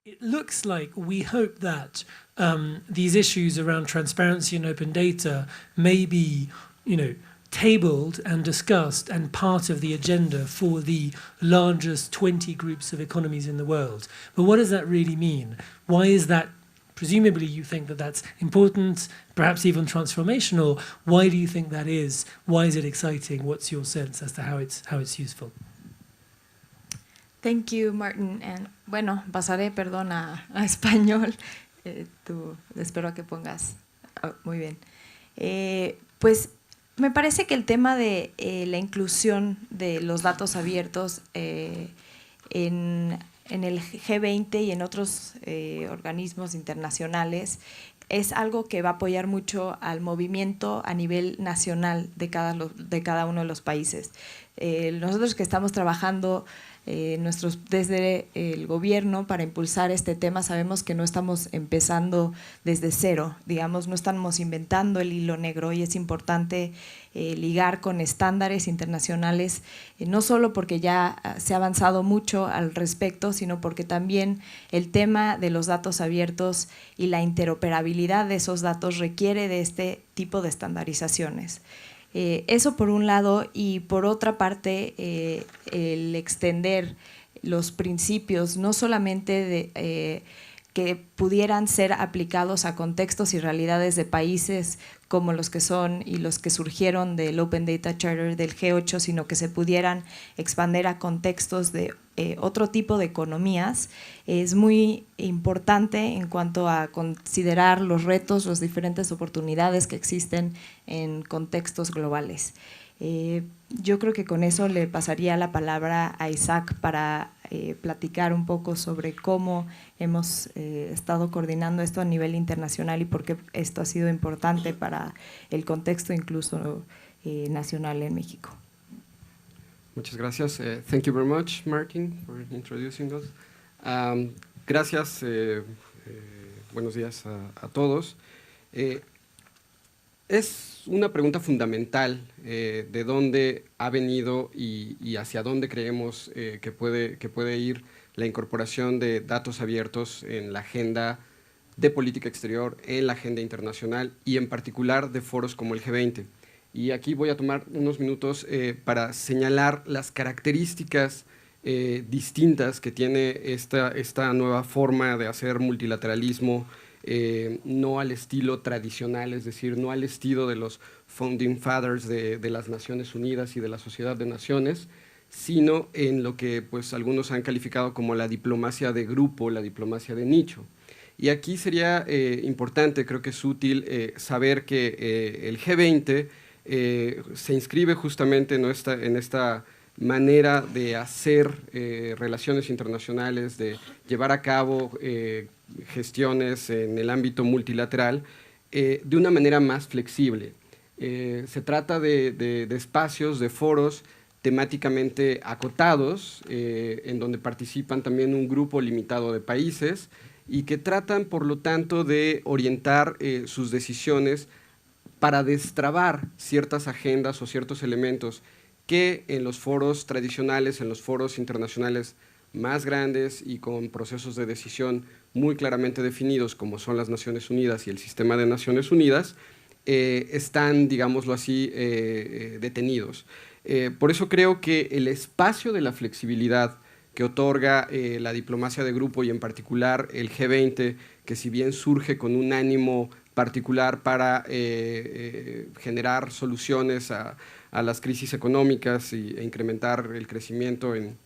It looks like we hope that these issues around transparency and open data may be, tabled and discussed and part of the agenda for the largest 20 groups of economies in the world. But what does that really mean? Why is that? Presumably you think that that's important, perhaps even transformational. Why do you think that is? Why is it exciting? What's your sense as to how it's useful? Thank you, Martin. And, bueno, pasaré, perdón, a español. Tú espero que pongas. Muy bien. Pues me parece que el tema de la inclusión de los datos abiertos en el G20 y en otros organismos internacionales es algo que va a apoyar mucho al movimiento a nivel nacional de cada uno de los países. Nosotros que estamos trabajando desde el gobierno para impulsar este tema, sabemos que no estamos empezando desde cero, digamos, no estamos inventando el hilo negro, y es importante ligar con estándares internacionales, no solo porque ya se ha avanzado mucho al respecto, sino porque también el tema de los datos abiertos y la interoperabilidad de esos datos requiere de este tipo de estandarizaciones. Eso por un lado, y por otra parte el extender los principios no solamente que pudieran ser aplicados a contextos y realidades de países como los que son y los que surgieron del Open Data Charter del G8, sino que se pudieran expandir a contextos de otro tipo de economías, es muy importante en cuanto a considerar los retos, las diferentes oportunidades que existen en contextos globales. Yo creo que con eso le pasaría la palabra a Isaac para platicar un poco sobre cómo hemos estado coordinando esto a nivel internacional y por qué esto ha sido importante para el contexto incluso nacional en México. Muchas gracias. Thank you very much, Martin, for introducing us. Gracias. Buenos días a todos. Es una pregunta fundamental de dónde ha venido y hacia dónde creemos que puede ir la incorporación de datos abiertos en la agenda de política exterior, en la agenda internacional y en particular de foros como el G20. Y aquí voy a tomar unos minutos para señalar las características distintas que tiene esta nueva forma de hacer multilateralismo, no al estilo tradicional, es decir, no al estilo de los Founding Fathers de las Naciones Unidas y de la Sociedad de Naciones, sino en lo que pues, algunos han calificado como la diplomacia de grupo, la diplomacia de nicho. Y aquí sería importante, creo que es útil saber que el G20 se inscribe justamente en esta manera de hacer relaciones internacionales, de llevar a cabo gestiones en el ámbito multilateral de una manera más flexible. Se trata de espacios, de foros temáticamente acotados, en donde participan también un grupo limitado de países y que tratan, por lo tanto, de orientar sus decisiones para destrabar ciertas agendas o ciertos elementos que en los foros tradicionales, en los foros internacionales más grandes y con procesos de decisión muy claramente definidos, como son las Naciones Unidas y el sistema de Naciones Unidas, están, digámoslo así, detenidos. Por eso creo que el espacio de la flexibilidad que otorga la diplomacia de grupo y en particular el G20, que si bien surge con un ánimo particular para generar soluciones a las crisis económicas e incrementar el crecimiento en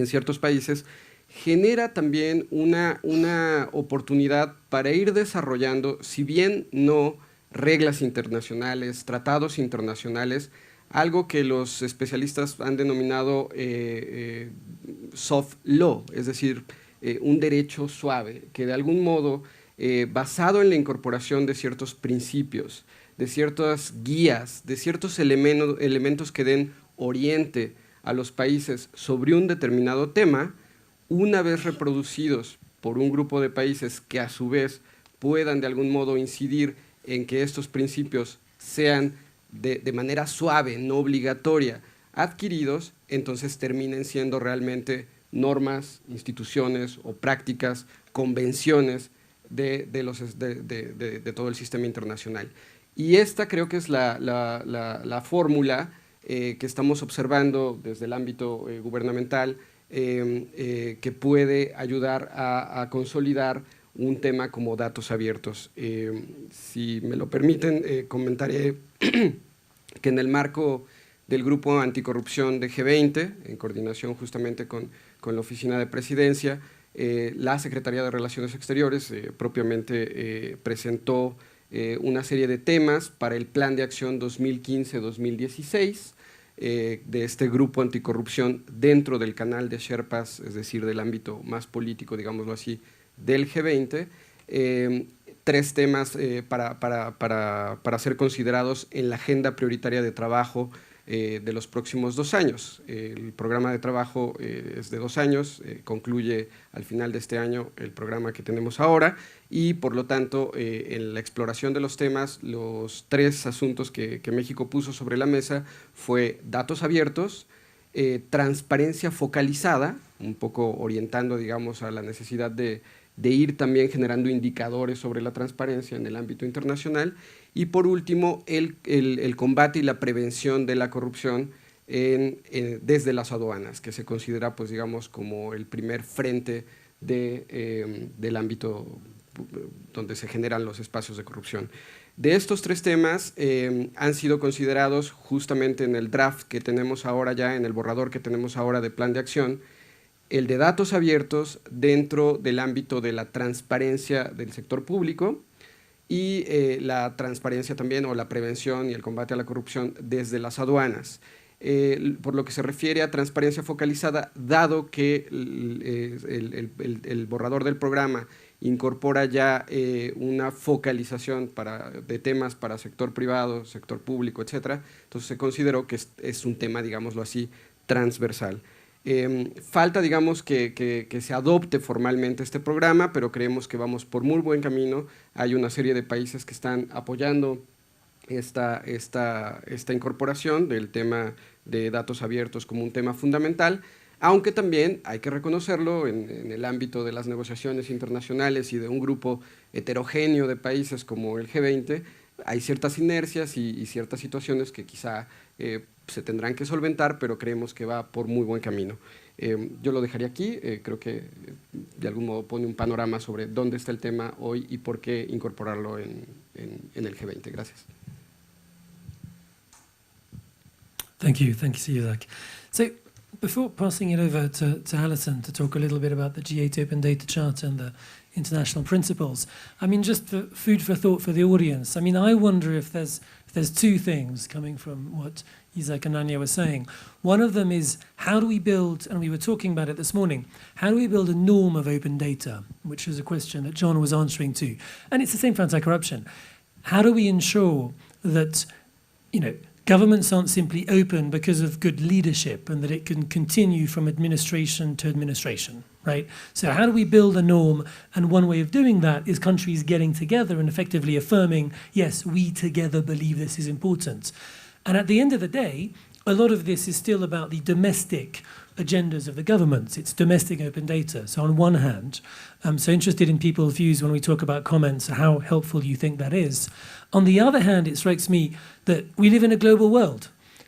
ciertos países, genera también una oportunidad para ir desarrollando, si bien no reglas internacionales, tratados internacionales, algo que los especialistas han denominado soft law, es decir, un derecho suave, que de algún modo, basado en la incorporación de ciertos principios, de ciertas guías, de ciertos elementos que den oriente a los países sobre un determinado tema, una vez reproducidos por un grupo de países que a su vez puedan de algún modo incidir en que estos principios sean de manera suave, no obligatoria, adquiridos, entonces terminen siendo realmente normas, instituciones o prácticas convenciones de todo el sistema internacional. Y esta creo que es la fórmula que estamos observando desde el ámbito gubernamental, que puede ayudar a consolidar un tema como datos abiertos. Si me lo permiten, comentaré que en el marco del Grupo Anticorrupción de G20, en coordinación justamente con la Oficina de Presidencia, la Secretaría de Relaciones Exteriores propiamente presentó una serie de temas para el Plan de Acción 2015-2016 de este Grupo Anticorrupción dentro del canal de Sherpas, es decir, del ámbito más político, digámoslo así, del G20, 3 temas para ser considerados en la agenda prioritaria de trabajo de los próximos 2 años. El programa de trabajo es de 2 años, concluye al final de este año el programa que tenemos ahora y por lo tanto en la exploración de los temas, los 3 asuntos que México puso sobre la mesa fue datos abiertos, transparencia focalizada, un poco orientando, digamos, a la necesidad de ir también generando indicadores sobre la transparencia en el ámbito internacional, y por último el combate y la prevención de la corrupción desde las aduanas, que se considera, pues digamos, como el primer frente del ámbito donde se generan los espacios de corrupción. De estos 3 temas han sido considerados justamente en el draft que tenemos ahora ya, en el borrador que tenemos ahora de plan de acción, el de datos abiertos dentro del ámbito de la transparencia del sector público y la transparencia también o la prevención y el combate a la corrupción desde las aduanas. Por lo que se refiere a transparencia focalizada, dado que el borrador del programa incorpora ya una focalización de temas para sector privado, sector público, etcétera, entonces se consideró que es un tema, digámoslo así, transversal. Falta, digamos, que se adopte formalmente este programa, pero creemos que vamos por muy buen camino. Hay una serie de países que están apoyando esta incorporación del tema de datos abiertos como un tema fundamental, aunque también hay que reconocerlo en el ámbito de las negociaciones internacionales y de un grupo heterogéneo de países como el G20, hay ciertas inercias y ciertas situaciones que quizá se tendrán que solventar, pero creemos que va por muy buen camino. Yo lo dejaría aquí, creo que de algún modo pone un panorama sobre dónde está el tema hoy y por qué incorporarlo en el G20. Gracias. Thank you, Siuzak. So, before passing it over to Alison to talk a little bit about the G8 Open Data Charter and the international principles, I mean, just for food for thought for the audience, I mean, I wonder if there's 2 things coming from what Isaac and Anya were saying. One of them is, how do we build, and we were talking about it this morning, how do we build a norm of open data, which is a question that John was answering to. And it's the same for anti-corruption. How do we ensure that, governments aren't simply open because of good leadership and that it can continue from administration to administration, right? So how do we build a norm? And one way of doing that is countries getting together and effectively affirming, yes, we together believe this is important. And at the end of the day, a lot of this is still about the domestic agendas of the governments. It's domestic open data. So on one hand, I'm so interested in people's views when we talk about comments, how helpful you think that is. On the other hand, it strikes me that we live in a global world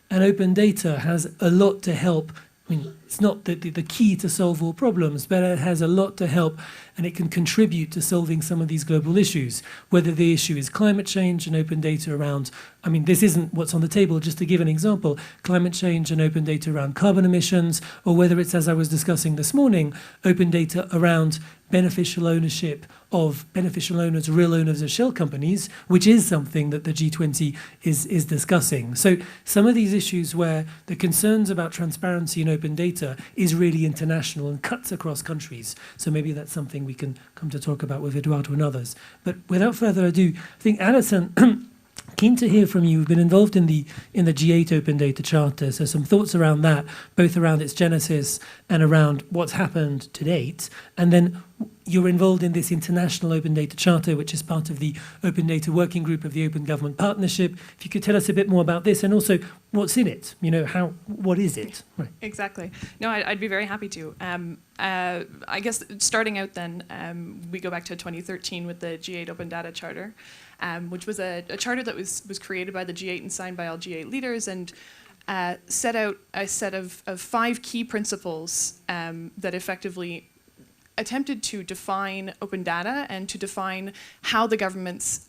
and open data has a lot to help. I mean, it's not the key to solve all problems, but it has a lot to help and it can contribute to solving some of these global issues, whether the issue is climate change and open data around, I mean, this isn't what's on the table, just to give an example, climate change and open data around carbon emissions, or whether it's, as I was discussing this morning, open data around beneficial ownership of beneficial owners, real owners of shell companies, which is something that the G20 is discussing. So some of these issues where the concerns about transparency and open data is really international and cuts across countries. So maybe that's something we can come to talk about with Eduardo and others. But without further ado, I think Alison Keen to hear from you. You've been involved in the G8 Open Data Charter, so some thoughts around that, both around its genesis and around what's happened to date. And then you're involved in this International Open Data Charter, which is part of the Open Data Working Group of the Open Government Partnership. If you could tell us a bit more about this, and also what's in it. What is it? Right. Exactly. No, I'd be very happy to. I guess starting out then, we go back to 2013 with the G8 Open Data Charter, which was a charter that was created by the G8 and signed by all G8 leaders, and set out a set of 5 key principles that effectively attempted to define open data and to define how the governments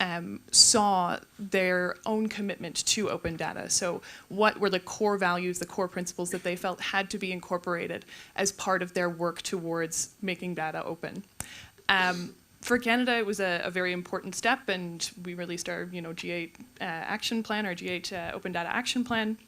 saw their own commitment to open data. So what were the core values, the core principles that they felt had to be incorporated as part of their work towards making data open. For Canada, it was a very important step, and we released our G8 action plan, our G8 Open Data Action Plan.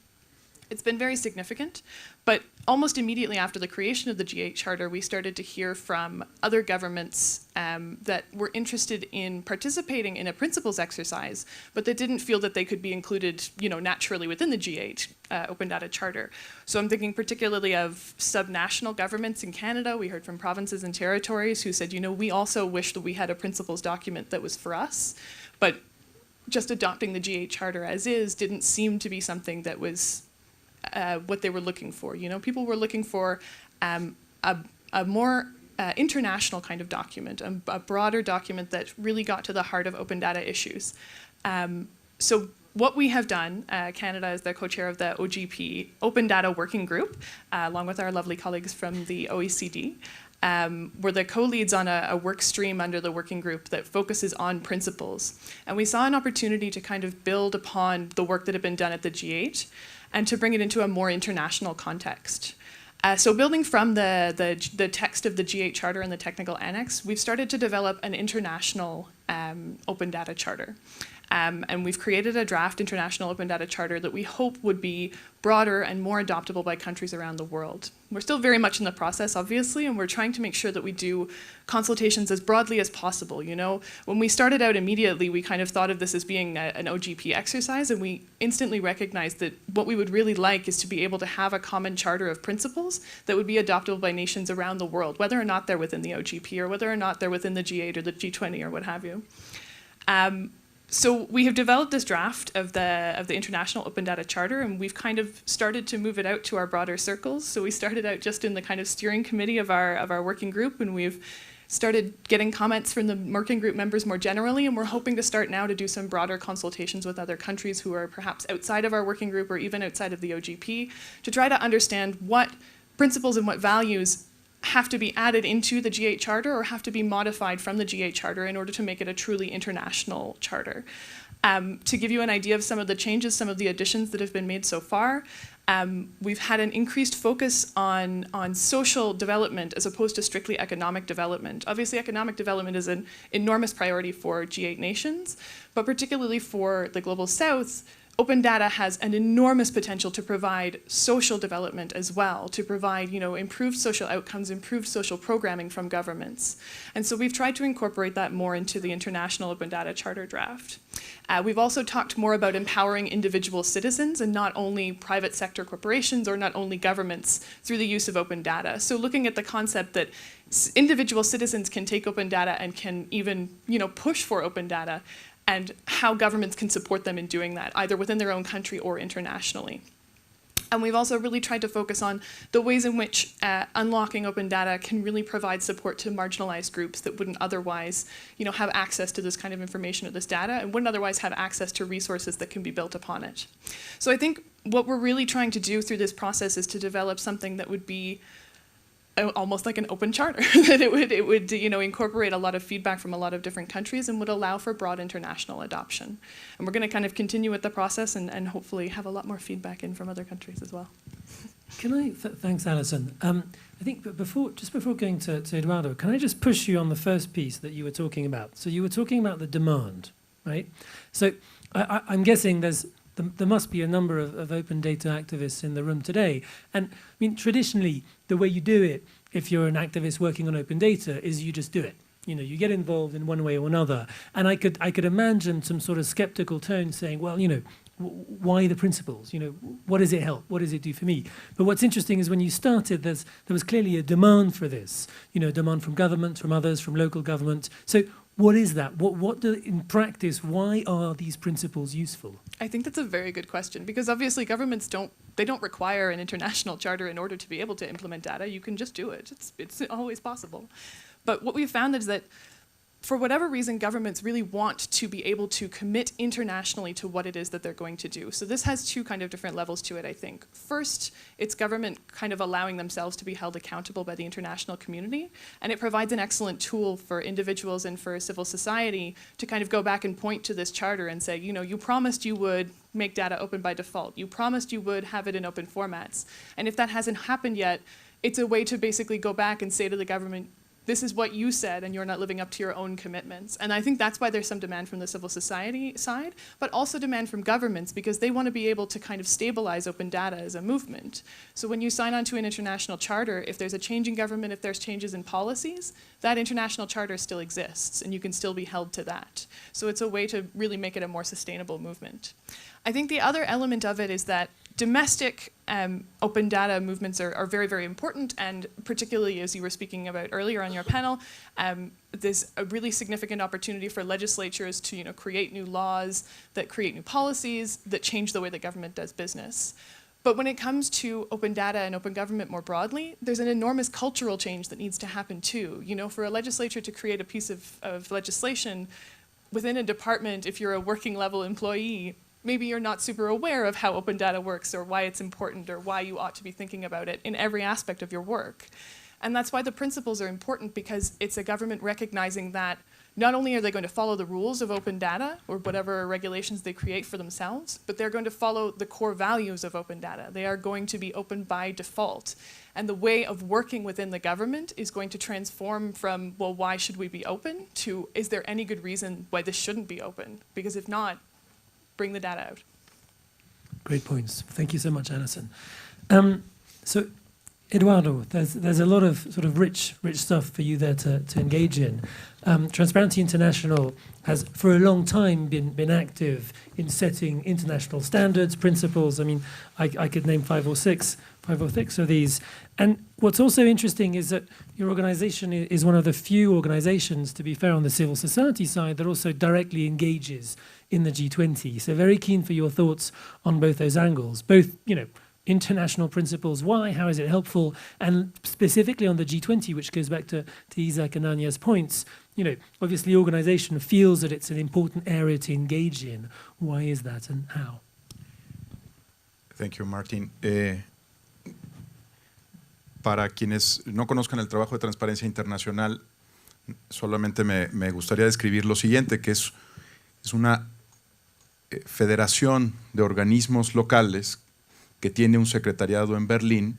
It's been very significant, but almost immediately after the creation of the G8 Charter, we started to hear from other governments that were interested in participating in a principles exercise, but that didn't feel that they could be included, naturally within the G8 Open Data Charter. So I'm thinking particularly of subnational governments in Canada. We heard from provinces and territories who said, we also wish that we had a principles document that was for us, but just adopting the G8 Charter as is didn't seem to be something that was what they were looking for. People were looking for a more international kind of document, a broader document that really got to the heart of open data issues. So what we have done, Canada is the co-chair of the OGP, Open Data Working Group, along with our lovely colleagues from the OECD. We're the co-leads on a work stream under the working group that focuses on principles. And we saw an opportunity to kind of build upon the work that had been done at the G8 and to bring it into a more international context. So building from the text of the G8 Charter and the technical annex, we've started to develop an international open data charter. And we've created a draft international open data charter that we hope would be broader and more adoptable by countries around the world. We're still very much in the process, obviously, and we're trying to make sure that we do consultations as broadly as possible. When we started out immediately, we kind of thought of this as being an OGP exercise, and we instantly recognized that what we would really like is to be able to have a common charter of principles that would be adoptable by nations around the world, whether or not they're within the OGP or whether or not they're within the G8 or the G20 or what have you. So we have developed this draft of the International Open Data Charter, and we've kind of started to move it out to our broader circles. So we started out just in the kind of steering committee of our working group, and we've started getting comments from the working group members more generally, and we're hoping to start now to do some broader consultations with other countries who are perhaps outside of our working group or even outside of the OGP to try to understand what principles and what values have to be added into the G8 Charter or have to be modified from the G8 Charter in order to make it a truly international charter. To give you an idea of some of the changes, some of the additions that have been made so far, we've had an increased focus on social development as opposed to strictly economic development. Obviously, economic development is an enormous priority for G8 nations, but particularly for the Global South, open data has an enormous potential to provide social development as well, to provide improved social outcomes, improved social programming from governments. And so we've tried to incorporate that more into the International Open Data Charter draft. We've also talked more about empowering individual citizens and not only private sector corporations or not only governments through the use of open data. So looking at the concept that individual citizens can take open data and can even push for open data, and how governments can support them in doing that, either within their own country or internationally. And we've also really tried to focus on the ways in which unlocking open data can really provide support to marginalized groups that wouldn't otherwise have access to this kind of information or this data and wouldn't otherwise have access to resources that can be built upon it. So I think what we're really trying to do through this process is to develop something that would be almost like an open charter, that it would incorporate a lot of feedback from a lot of different countries and would allow for broad international adoption. And we're going to kind of continue with the process and hopefully have a lot more feedback in from other countries as well. Thanks, Alison. I think just before going to Eduardo, can I just push you on the first piece that you were talking about? So you were talking about the demand, right? So I'm guessing there must be a number of open data activists in the room today. And I mean, traditionally, the way you do it, if you're an activist working on open data, is you just do it. you get involved in one way or another. And I could imagine some sort of skeptical tone saying, well, why the principles? What does it help? What does it do for me? But what's interesting is when you started, there was clearly a demand for this, a demand from government, from others, from local government. So what is that? In practice, why are these principles useful? I think that's a very good question, because obviously governments don't require an international charter in order to be able to implement data. You can just do it. It's always possible. But what we've found is that for whatever reason, governments really want to be able to commit internationally to what it is that they're going to do. So this has two kind of different levels to it, I think. First, it's government kind of allowing themselves to be held accountable by the international community, and it provides an excellent tool for individuals and for civil society to kind of go back and point to this charter and say, you promised you would make data open by default. You promised you would have it in open formats. And if that hasn't happened yet, it's a way to basically go back and say to the government, this is what you said, and you're not living up to your own commitments. And I think that's why there's some demand from the civil society side, but also demand from governments, because they want to be able to kind of stabilize open data as a movement. So when you sign on to an international charter, if there's a change in government, if there's changes in policies, that international charter still exists, and you can still be held to that. So it's a way to really make it a more sustainable movement. I think the other element of it is that domestic open data movements are very, very important, and particularly as you were speaking about earlier on your panel, there's a really significant opportunity for legislatures to create new laws that create new policies that change the way that government does business. But when it comes to open data and open government more broadly, there's an enormous cultural change that needs to happen too. For a legislature to create a piece of legislation within a department, if you're a working level employee, maybe you're not super aware of how open data works or why it's important or why you ought to be thinking about it in every aspect of your work. And that's why the principles are important, because it's a government recognizing that not only are they going to follow the rules of open data or whatever regulations they create for themselves, but they're going to follow the core values of open data. They are going to be open by default. And the way of working within the government is going to transform from, well, why should we be open, to, is there any good reason why this shouldn't be open? Because if not, bring the data out. Great points. Thank you so much, Alison. So, Eduardo, there's a lot of sort of rich stuff for you there to engage in. Transparency International has for a long time been active in setting international standards, principles. I mean, I could name five or six of these. And what's also interesting is that your organization is one of the few organizations, to be fair, on the civil society side that also directly engages in the G20. So very keen for your thoughts on both those angles, both, international principles, why, how is it helpful, and specifically on the G20, which goes back to Isaac and Anya's points. Obviously, the organization feels that it's an important area to engage in. Why is that, and how? Thank you, Martin. Para quienes no conozcan el trabajo de Transparencia Internacional, solamente me gustaría describir lo siguiente, que es una federación de organismos locales que tiene un secretariado en Berlín.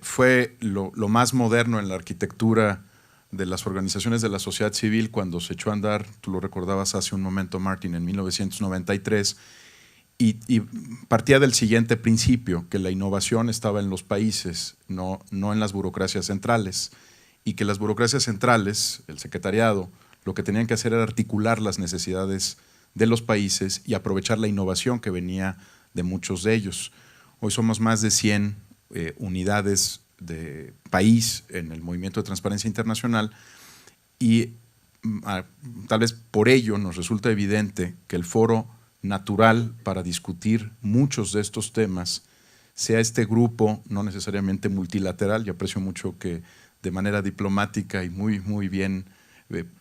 Fue lo más moderno en la arquitectura de las organizaciones de la sociedad civil cuando se echó a andar, tú lo recordabas hace un momento, Martin, en 1993, y partía del siguiente principio, que la innovación estaba en los países, no en las burocracias centrales, y que las burocracias centrales, el secretariado, lo que tenían que hacer era articular las necesidades de los países y aprovechar la innovación que venía de muchos de ellos. Hoy somos más de 100 unidades de país en el movimiento de Transparencia Internacional, y tal vez por ello nos resulta evidente que el foro natural para discutir muchos de estos temas sea este grupo, no necesariamente multilateral. Yo aprecio mucho que de manera diplomática y muy bien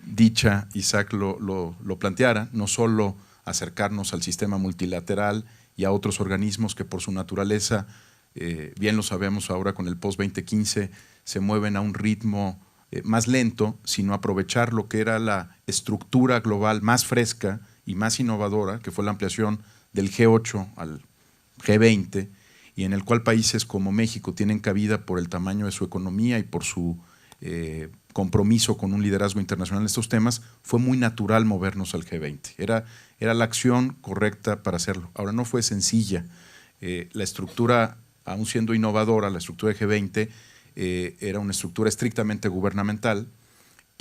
dicha Isaac lo planteara, no solo acercarnos al sistema multilateral y a otros organismos que por su naturaleza, bien lo sabemos ahora con el post-2015, se mueven a un ritmo más lento, sino aprovechar lo que era la estructura global más fresca y más innovadora, que fue la ampliación del G8 al G20, y en el cual países como México tienen cabida por el tamaño de su economía y por su compromiso con un liderazgo internacional en estos temas. Fue muy natural movernos al G20. Era la acción correcta para hacerlo. Ahora, no fue sencilla. La estructura, aún siendo innovadora, la estructura de G20 era una estructura estrictamente gubernamental,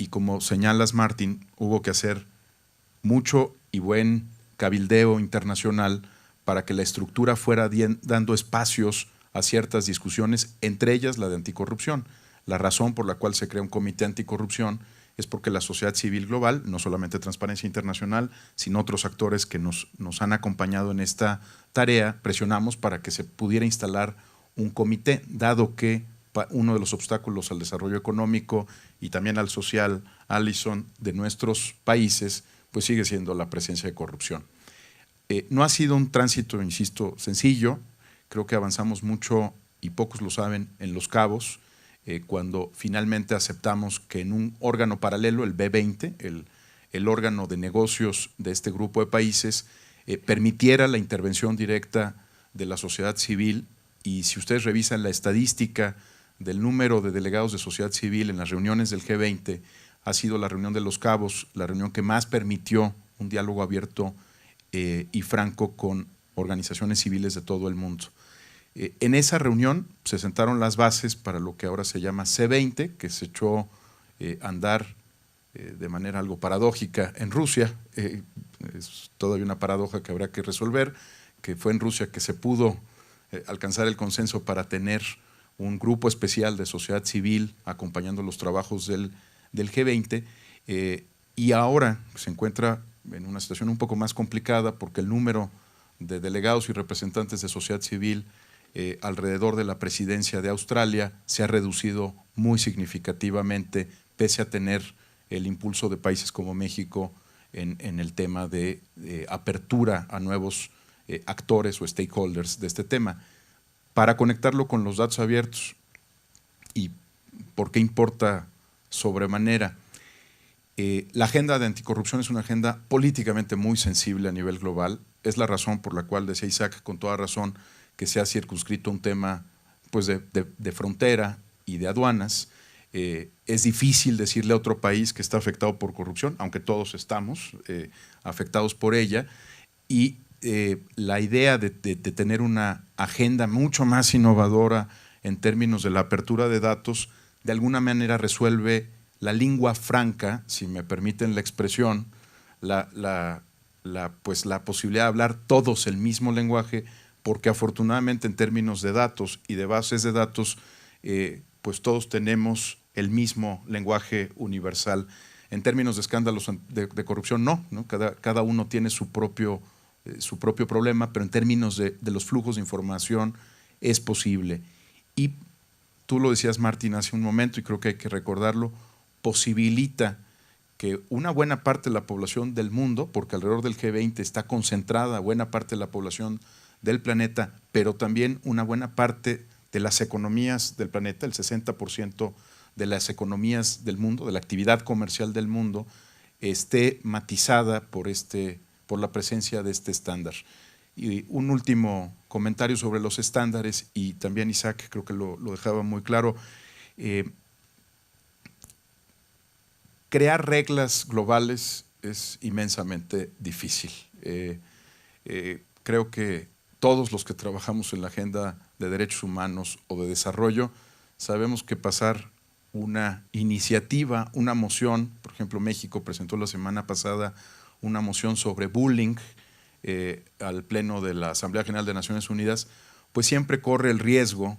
y como señalas, Martín, hubo que hacer mucho y buen cabildeo internacional para que la estructura fuera dando espacios a ciertas discusiones, entre ellas la de anticorrupción. La razón por la cual se crea un comité anticorrupción es porque la sociedad civil global, no solamente Transparencia Internacional, sino otros actores que nos han acompañado en esta tarea, presionamos para que se pudiera instalar un comité, dado que uno de los obstáculos al desarrollo económico y también al social, Alison, de nuestros países, pues sigue siendo la presencia de corrupción. No ha sido un tránsito, insisto, sencillo. Creo que avanzamos mucho, y pocos lo saben, en Los Cabos, cuando finalmente aceptamos que en un órgano paralelo, el B20, el órgano de negocios de este grupo de países, permitiera la intervención directa de la sociedad civil. Y si ustedes revisan la estadística del número de delegados de sociedad civil en las reuniones del G20, ha sido la reunión de Los Cabos la reunión que más permitió un diálogo abierto y franco con organizaciones civiles de todo el mundo. En esa reunión se sentaron las bases para lo que ahora se llama C20, que se echó a andar de manera algo paradójica en Rusia. Es todavía una paradoja que habrá que resolver, que fue en Rusia que se pudo alcanzar el consenso para tener un grupo especial de sociedad civil acompañando los trabajos del G20, y ahora se encuentra en una situación un poco más complicada porque el número de delegados y representantes de sociedad civil alrededor de la presidencia de Australia se ha reducido muy significativamente, pese a tener el impulso de países como México en el tema de apertura a nuevos actores o stakeholders de este tema. Para conectarlo con los datos abiertos, y por qué importa sobremanera, la agenda de anticorrupción es una agenda políticamente muy sensible a nivel global. Es la razón por la cual, decía Isaac con toda razón, que se ha circunscrito un tema pues, de frontera y de aduanas. Es difícil decirle a otro país que está afectado por corrupción, aunque todos estamos afectados por ella, y la idea de tener una agenda mucho más innovadora en términos de la apertura de datos, de alguna manera resuelve la lengua franca, si me permiten la expresión, pues la posibilidad de hablar todos el mismo lenguaje, porque afortunadamente en términos de datos y de bases de datos, pues todos tenemos el mismo lenguaje universal. En términos de escándalos de corrupción, no, cada uno tiene su propio problema, pero en términos de los flujos de información es posible. Y tú lo decías, Martín, hace un momento, y creo que hay que recordarlo, posibilita que una buena parte de la población del mundo, porque alrededor del G20 está concentrada buena parte de la población del planeta, pero también una buena parte de las economías del planeta, el 60% de las economías del mundo, de la actividad comercial del mundo, esté matizada por la presencia de este estándar. Y un último comentario sobre los estándares, y también Isaac creo que lo dejaba muy claro. Crear reglas globales es inmensamente difícil. Creo que todos los que trabajamos en la agenda de derechos humanos o de desarrollo sabemos que pasar una iniciativa, una moción, por ejemplo México presentó la semana pasada una moción sobre bullying al Pleno de la Asamblea General de Naciones Unidas, pues siempre corre el riesgo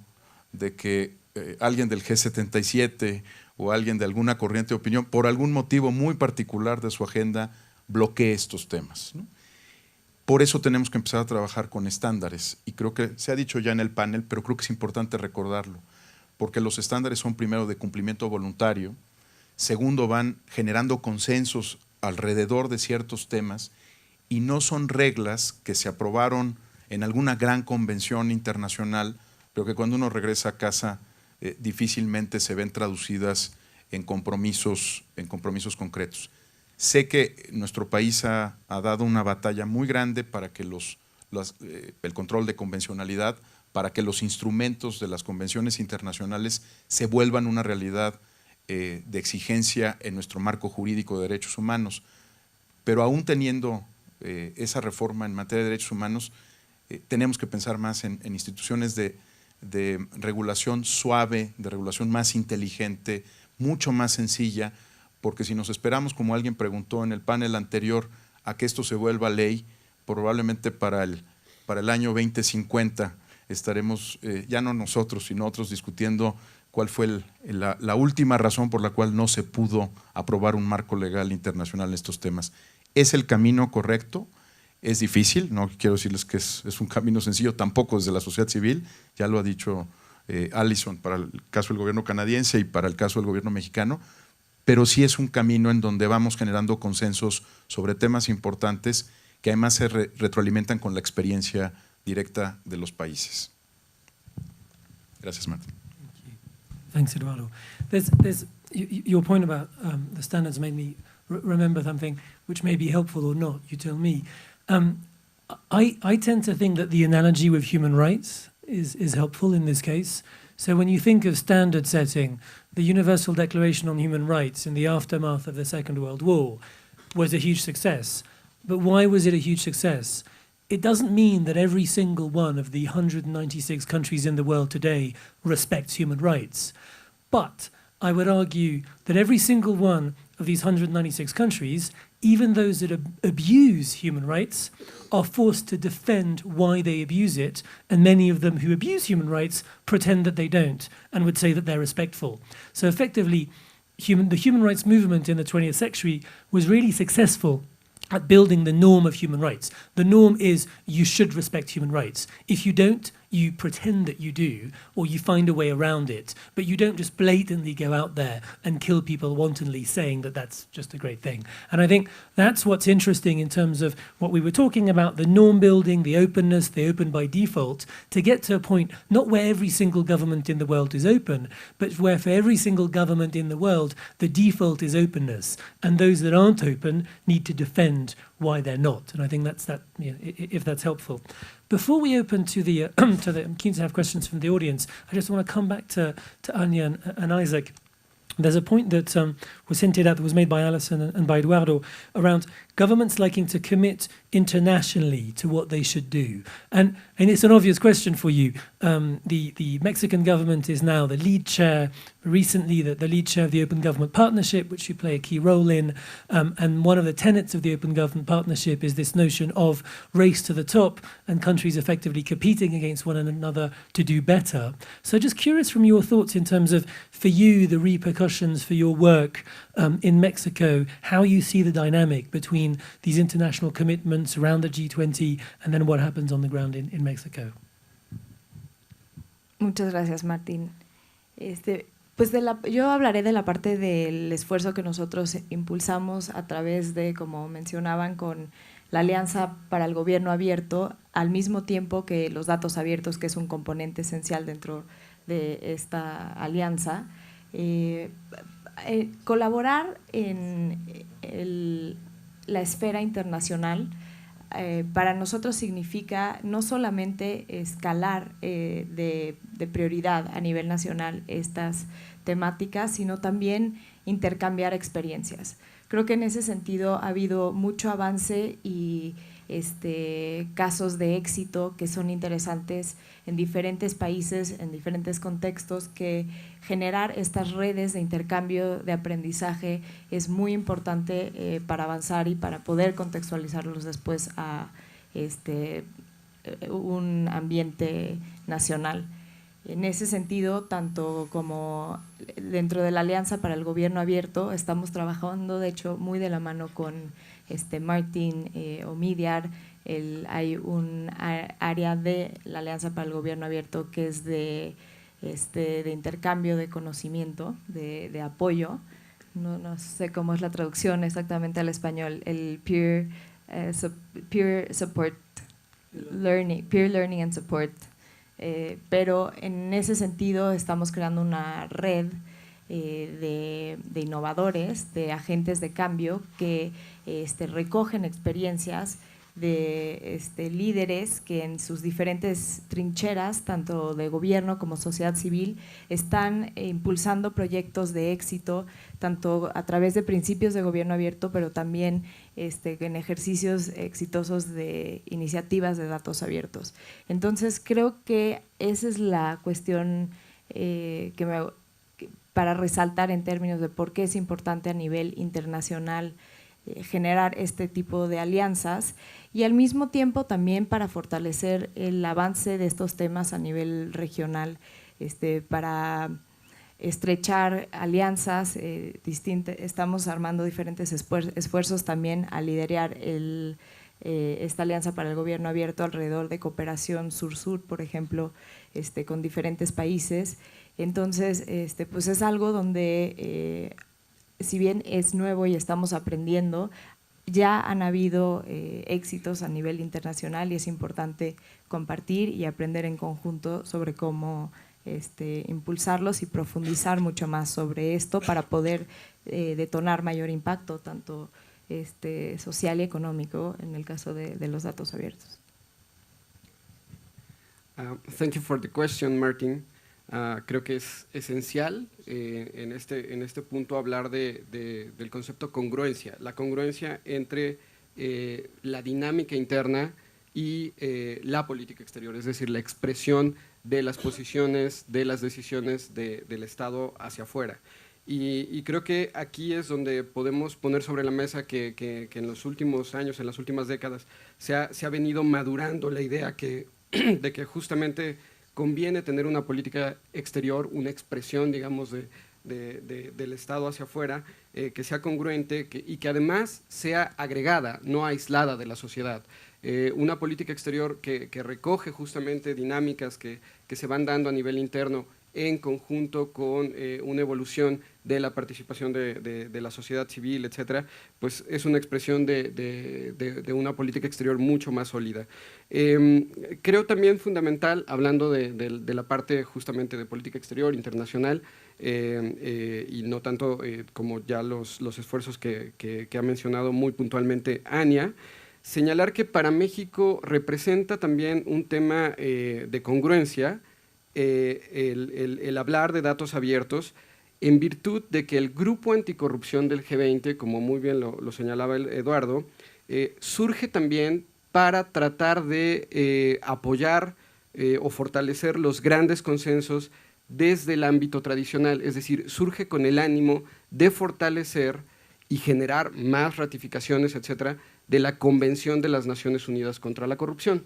de que alguien del G77 o alguien de alguna corriente de opinión, por algún motivo muy particular de su agenda, bloquee estos temas, ¿no? Por eso tenemos que empezar a trabajar con estándares, y creo que se ha dicho ya en el panel, pero creo que es importante recordarlo, porque los estándares son primero de cumplimiento voluntario, segundo van generando consensos alrededor de ciertos temas, y no son reglas que se aprobaron en alguna gran convención internacional, pero que cuando uno regresa a casa difícilmente se ven traducidas en compromisos concretos. Sé que nuestro país ha dado una batalla muy grande para que el control de convencionalidad, para que los instrumentos de las convenciones internacionales se vuelvan una realidad de exigencia en nuestro marco jurídico de derechos humanos. Pero aún teniendo esa reforma en materia de derechos humanos, tenemos que pensar más en instituciones de regulación suave, de regulación más inteligente, mucho más sencilla, porque si nos esperamos, como alguien preguntó en el panel anterior, a que esto se vuelva ley, probablemente para el año 2050 estaremos, ya no nosotros, sino otros, discutiendo cuál fue la última razón por la cual no se pudo aprobar un marco legal internacional en estos temas. ¿Es el camino correcto? Es difícil, no quiero decirles que es un camino sencillo, tampoco desde la sociedad civil, ya lo ha dicho Alison para el caso del gobierno canadiense y para el caso del gobierno mexicano, pero sí es un camino en donde vamos generando consensos sobre temas importantes que además se retroalimentan con la experiencia directa de los países. Gracias, Martín. Thanks, Eduardo. Your point about the standards made me remember something which may be helpful or not, you tell me. I tend to think that the analogy with human rights is helpful in this case. So when you think of standard setting, the Universal Declaration on Human Rights in the aftermath of the Second World War was a huge success. But why was it a huge success? It doesn't mean that every single one of the 196 countries in the world today respects human rights. But I would argue that every single one of these 196 countries, even those that abuse human rights, are forced to defend why they abuse it, and many of them who abuse human rights pretend that they don't and would say that they're respectful. So effectively, the human rights movement in the 20th century was really successful at building the norm of human rights. The norm is you should respect human rights. If you don't, you pretend that you do, or you find a way around it, but you don't just blatantly go out there and kill people wantonly saying that that's just a great thing. And I think that's what's interesting in terms of what we were talking about, the norm building, the openness, the open by default, to get to a point not where every single government in the world is open, but where for every single government in the world, the default is openness, and those that aren't open need to defend why they're not. And I think that's that, you know, if that's helpful. Before we open to the, I'm keen to have questions from the audience. I just want to come back to Anya and Isaac. There's a point that was hinted at, that was made by Alison and by Eduardo, around governments liking to commit internationally to what they should do. And it's an obvious question for you. The Mexican government is now the lead chair, recently the lead chair of the Open Government Partnership, which you play a key role in. And one of the tenets of the Open Government Partnership is this notion of race to the top and countries effectively competing against one another to do better. So just curious from your thoughts in terms of, for you, the repercussions for your work in Mexico, how you see the dynamic between these international commitments around the G20 and then what happens on the ground in Mexico. Muchas gracias, Martín. Pues yo hablaré de la parte del esfuerzo que nosotros impulsamos a través de, como mencionaban, con la Alianza para el Gobierno Abierto, al mismo tiempo que los datos abiertos, que es un componente esencial dentro de esta alianza. Colaborar en la esfera internacional para nosotros significa no solamente escalar de prioridad a nivel nacional estas temáticas, sino también intercambiar experiencias. Creo que en ese sentido ha habido mucho avance y casos de éxito que son interesantes en diferentes países, en diferentes contextos, que generar estas redes de intercambio de aprendizaje es muy importante para avanzar y para poder contextualizarlos después a un ambiente nacional. En ese sentido, tanto como dentro de la Alianza para el Gobierno Abierto, estamos trabajando, de hecho, muy de la mano con Martín Omidyar. Hay un área de la Alianza para el Gobierno Abierto que es de intercambio de conocimiento, de apoyo. No sé cómo es la traducción exactamente al español, el peer support learning, peer learning and support. Pero en ese sentido estamos creando una red de innovadores, de agentes de cambio que recogen experiencias de líderes que en sus diferentes trincheras, tanto de gobierno como sociedad civil, están impulsando proyectos de éxito, tanto a través de principios de gobierno abierto, pero también en ejercicios exitosos de iniciativas de datos abiertos. Entonces, creo que esa es la cuestión para resaltar en términos de por qué es importante a nivel internacional generar este tipo de alianzas y al mismo tiempo también para fortalecer el avance de estos temas a nivel regional, para estrechar alianzas distintas. Estamos armando diferentes esfuerzos también a liderar esta alianza para el gobierno abierto alrededor de cooperación sur-sur, por ejemplo, con diferentes países. Entonces, pues es algo donde, si bien es nuevo y estamos aprendiendo, ya han habido éxitos a nivel internacional y es importante compartir y aprender en conjunto sobre cómo impulsarlos y profundizar mucho más sobre esto para poder detonar mayor impacto, tanto social y económico en el caso de los datos abiertos. Thank you for the question, Martin. Creo que es esencial en este punto hablar del concepto congruencia, la congruencia entre la dinámica interna y la política exterior, es decir, la expresión de las posiciones, de las decisiones del Estado hacia afuera. Y creo que aquí es donde podemos poner sobre la mesa que en los últimos años, en las últimas décadas, se ha venido madurando la idea de que justamente conviene tener una política exterior, una expresión, digamos, del Estado hacia afuera, que sea congruente y que además sea agregada, no aislada de la sociedad. Una política exterior que recoge justamente dinámicas que se van dando a nivel interno en conjunto con una evolución de la participación de la sociedad civil, etcétera, pues es una expresión de una política exterior mucho más sólida. Creo también fundamental, hablando de la parte justamente de política exterior, internacional, y no tanto como ya los esfuerzos que ha mencionado muy puntualmente Ania, señalar que para México representa también un tema de congruencia, el hablar de datos abiertos, en virtud de que el grupo anticorrupción del G20, como muy bien lo señalaba Eduardo, surge también para tratar de apoyar o fortalecer los grandes consensos desde el ámbito tradicional, es decir, surge con el ánimo de fortalecer y generar más ratificaciones, etcétera, de la Convención de las Naciones Unidas contra la Corrupción.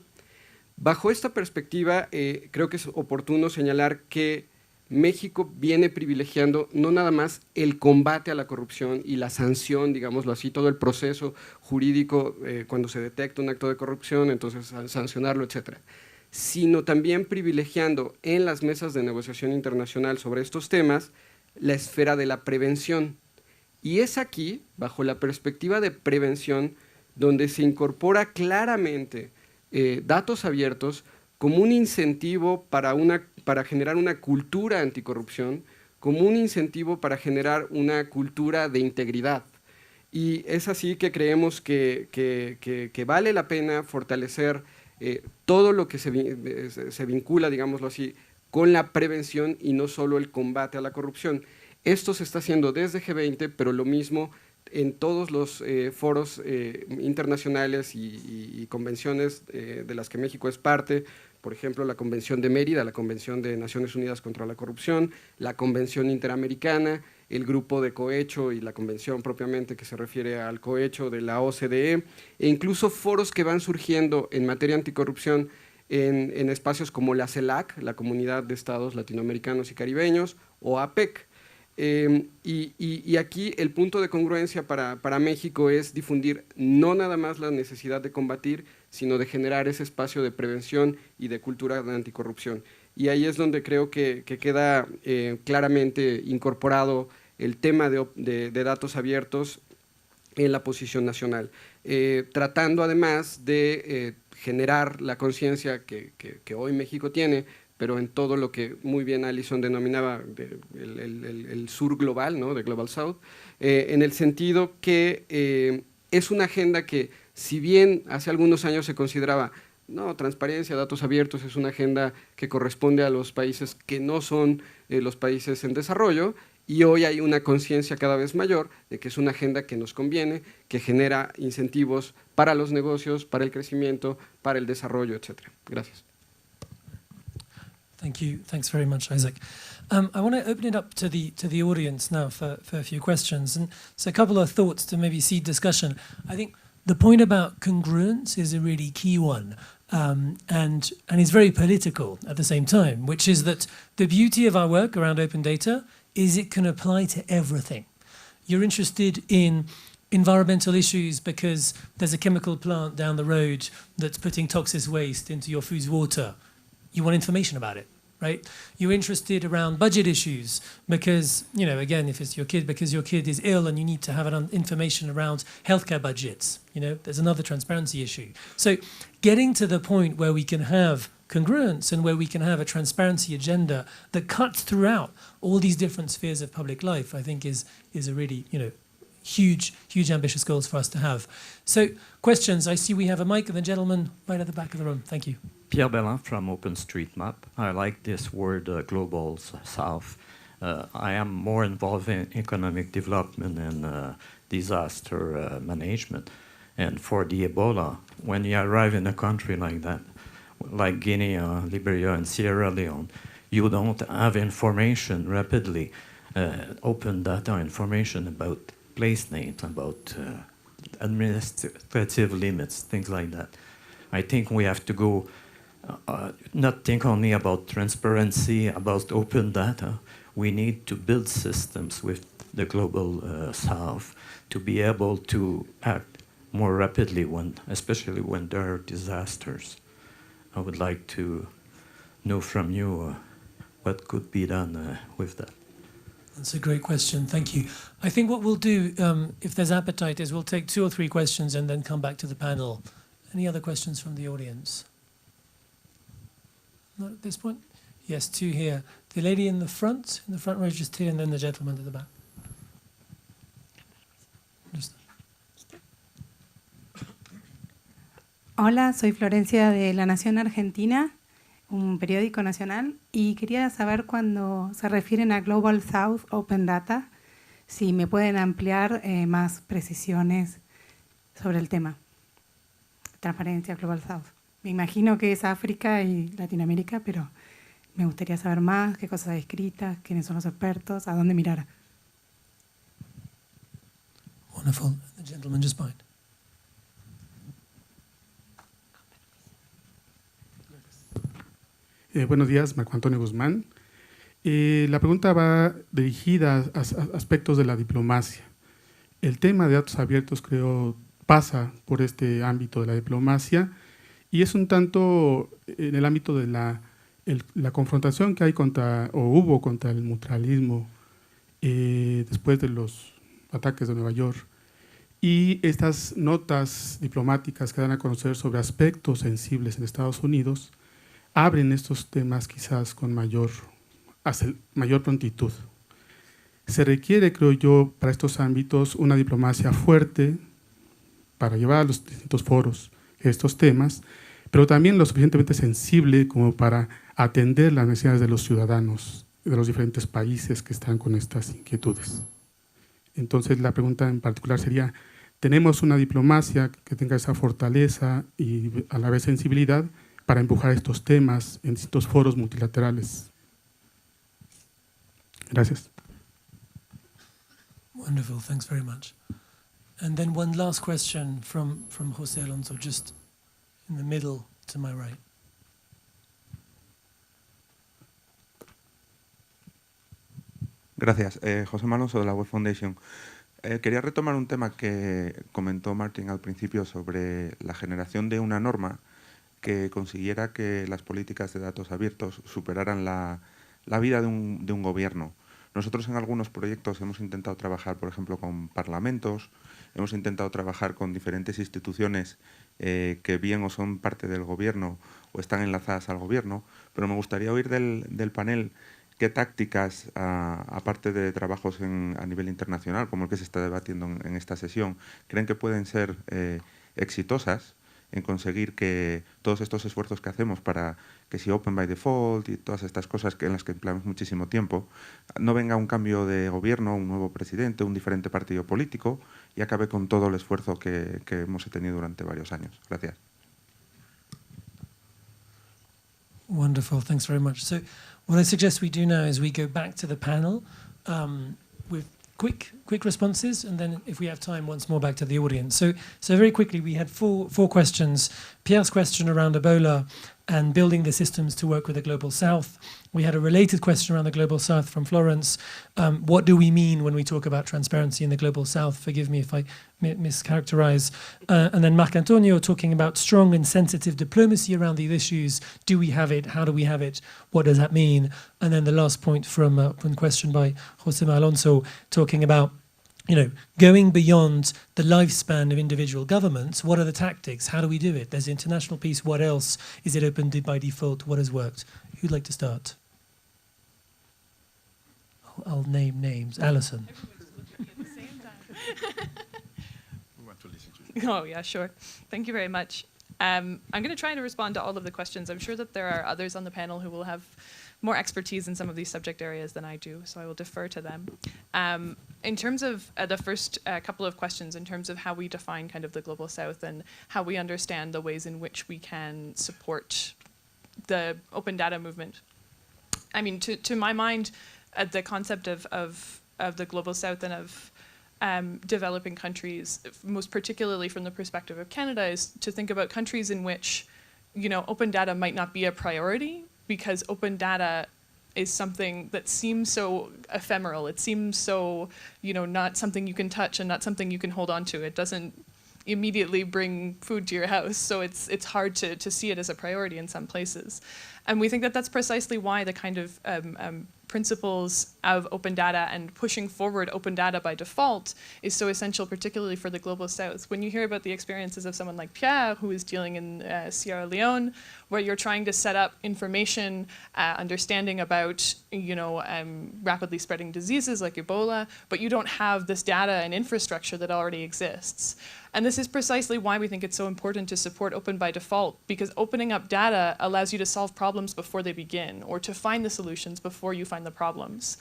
Bajo esta perspectiva, creo que es oportuno señalar que México viene privilegiando no nada más el combate a la corrupción y la sanción, digámoslo así, todo el proceso jurídico cuando se detecta un acto de corrupción, entonces sancionarlo, etcétera, sino también privilegiando en las mesas de negociación internacional sobre estos temas la esfera de la prevención. Y es aquí, bajo la perspectiva de prevención, donde se incorpora claramente datos abiertos como un incentivo para generar una cultura anticorrupción, como un incentivo para generar una cultura de integridad. Y es así que creemos que vale la pena fortalecer todo lo que se vincula, digámoslo así, con la prevención y no solo el combate a la corrupción. Esto se está haciendo desde G20, pero lo mismo en todos los foros internacionales y convenciones de las que México es parte, por ejemplo, la Convención de Mérida, la Convención de Naciones Unidas contra la Corrupción, la Convención Interamericana, el Grupo de Cohecho y la Convención propiamente que se refiere al cohecho de la OCDE, e incluso foros que van surgiendo en materia anticorrupción en espacios como la CELAC, la Comunidad de Estados Latinoamericanos y Caribeños, o APEC. Y aquí el punto de congruencia para México es difundir no nada más la necesidad de combatir, sino de generar ese espacio de prevención y de cultura de anticorrupción. Y ahí es donde creo que queda claramente incorporado el tema de datos abiertos en la posición nacional, tratando además de generar la conciencia que hoy México tiene, pero en todo lo que muy bien Alison denominaba el sur global, ¿no? de Global South, en el sentido que es una agenda que, si bien hace algunos años se consideraba, no, transparencia, datos abiertos, es una agenda que corresponde a los países que no son los países en desarrollo, y hoy hay una conciencia cada vez mayor de que es una agenda que nos conviene, que genera incentivos para los negocios, para el crecimiento, para el desarrollo, etcétera. Gracias. Thank you. Thanks very much, Isaac. I want to open it up to the audience now for a few questions. And so a couple of thoughts to maybe seed discussion. I think the point about congruence is a really key one. And it's very political at the same time, which is that the beauty of our work around open data is it can apply to everything. You're interested in environmental issues because there's a chemical plant down the road that's putting toxic waste into your food's water. You want information about it, right? You're interested around budget issues because, you know, again, if it's your kid, because your kid is ill and you need to have information around healthcare budgets, you know, there's another transparency issue. So getting to the point where we can have congruence and where we can have a transparency agenda that cuts throughout all these different spheres of public life, I think is a really, you know, huge ambitious goals for us to have. So questions, I see we have a mic and the gentleman right at the back of the room. Thank you. Pierre Bellin from OpenStreetMap. I like this word, Global South. I am more involved in economic development and disaster management. And for the Ebola, when you arrive in a country like that, like Guinea, Liberia, and Sierra Leone, you don't have information rapidly, open data information about place names, about administrative limits, things like that. I think we have to go, not think only about transparency, about open data. We need to build systems with the Global South to be able to act more rapidly, especially when there are disasters. I would like to know from you what could be done with that. That's a great question. Thank you. I think what we'll do, if there's appetite, is we'll take 2 or 3 questions and then come back to the panel. Any other questions from the audience? Not at this point? Yes, 2 here. The lady in the front row just here, and then the gentleman at the back. Hola, soy Florencia de La Nación Argentina, un periódico nacional, y quería saber cuando se refieren a Global South Open Data, si me pueden ampliar más precisiones sobre el tema. Transparencia Global South. Me imagino que es África y Latinoamérica, pero me gustaría saber más, qué cosas hay escritas, quiénes son los expertos, a dónde mirar. Wonderful. The gentleman just behind. Buenos días, Marco Antonio Guzmán. La pregunta va dirigida a aspectos de la diplomacia. El tema de datos abiertos, creo, pasa por este ámbito de la diplomacia y es un tanto en el ámbito de la confrontación que hay hubo contra el mutualismo después de los ataques de Nueva York. Y estas notas diplomáticas que dan a conocer sobre aspectos sensibles en Estados Unidos abren estos temas quizás con mayor prontitud. Se requiere, creo yo, para estos ámbitos una diplomacia fuerte para llevar a los distintos foros estos temas, pero también lo suficientemente sensible como para atender las necesidades de los ciudadanos de los diferentes países que están con estas inquietudes. Entonces, la pregunta en particular sería, ¿tenemos una diplomacia que tenga esa fortaleza y a la vez sensibilidad para empujar estos temas en distintos foros multilaterales? Gracias. Wonderful, thanks very much. And then one last question from José Alonso, just in the middle to my right. Gracias. José Alonso de la Web Foundation. Quería retomar un tema que comentó Martin al principio sobre la generación de una norma que consiguiera que las políticas de datos abiertos superaran la vida de un gobierno. Nosotros en algunos proyectos hemos intentado trabajar, por ejemplo, con parlamentos, hemos intentado trabajar con diferentes instituciones que bien o son parte del gobierno o están enlazadas al gobierno, pero me gustaría oír del panel qué tácticas, aparte de trabajos a nivel internacional, como el que se está debatiendo en esta sesión, creen que pueden ser exitosas en conseguir que todos estos esfuerzos que hacemos para que si Open by Default y todas estas cosas en las que empleamos muchísimo tiempo, no venga un cambio de gobierno, un nuevo presidente, un diferente partido político y acabe con todo el esfuerzo que hemos tenido durante varios años. Gracias. Wonderful, thanks very much. So what I suggest we do now is we go back to the panel with quick responses, and then if we have time, once more back to the audience. So very quickly, we had four questions. Pierre's question around Ebola and building the systems to work with the Global South. We had a related question around the Global South from Florence. What do we mean when we talk about transparency in the Global South? Forgive me if I mischaracterize. And then Marc Antonio talking about strong and sensitive diplomacy around these issues. Do we have it? How do we have it? What does that mean? And then the last point from a question by Josema Alonso talking about going beyond the lifespan of individual governments. What are the tactics? How do we do it? There's the international piece. What else? Is it open by default? What has worked? Who'd like to start? I'll name names. Alison. Oh, yeah, sure. Thank you very much. I'm going to try to respond to all of the questions. I'm sure that there are others on the panel who will have more expertise in some of these subject areas than I do, so I will defer to them. In terms of the first couple of questions, in terms of how we define kind of the Global South and how we understand the ways in which we can support the open data movement. I mean, to my mind, the concept of the Global South and of developing countries, most particularly from the perspective of Canada, is to think about countries in which, open data might not be a priority, because open data is something that seems so ephemeral. It seems so, not something you can touch and not something you can hold on to. It doesn't immediately bring food to your house, so it's hard to see it as a priority in some places. And we think that that's precisely why the kind of principles of open data and pushing forward open data by default is so essential, particularly for the Global South. When you hear about the experiences of someone like Pierre, who is dealing in Sierra Leone, where you're trying to set up information, understanding about rapidly spreading diseases like Ebola, but you don't have this data and infrastructure that already exists. And this is precisely why we think it's so important to support open by default, because opening up data allows you to solve problems before they begin, or to find the solutions before you find the problems.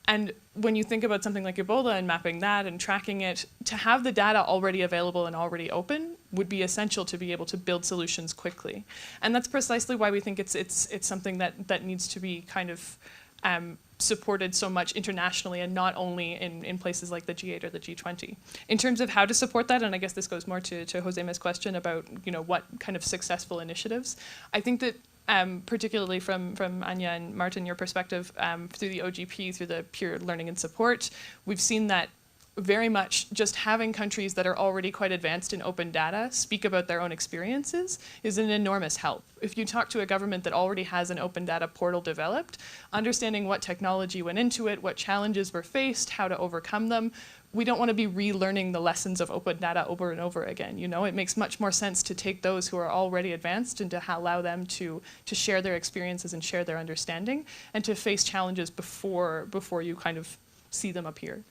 And when you think about something like Ebola and mapping that and tracking it, to have the data already available and already open would be essential to be able to build solutions quickly. And that's precisely why we think it's something that needs to be kind of supported so much internationally, and not only in places like the G8 or the G20. In terms of how to support that, and I guess this goes more to Josema's question about what kind of successful initiatives, I think that particularly from Anya and Martin, your perspective, through the OGP, through the peer learning and support, we've seen that very much just having countries that are already quite advanced in open data speak about their own experiences is an enormous help. If you talk to a government that already has an open data portal developed, understanding what technology went into it, what challenges were faced, how to overcome them, we don't want to be relearning the lessons of open data over and over again. It makes much more sense to take those who are already advanced and to allow them to share their experiences and share their understanding, and to face challenges before you kind of see them appear.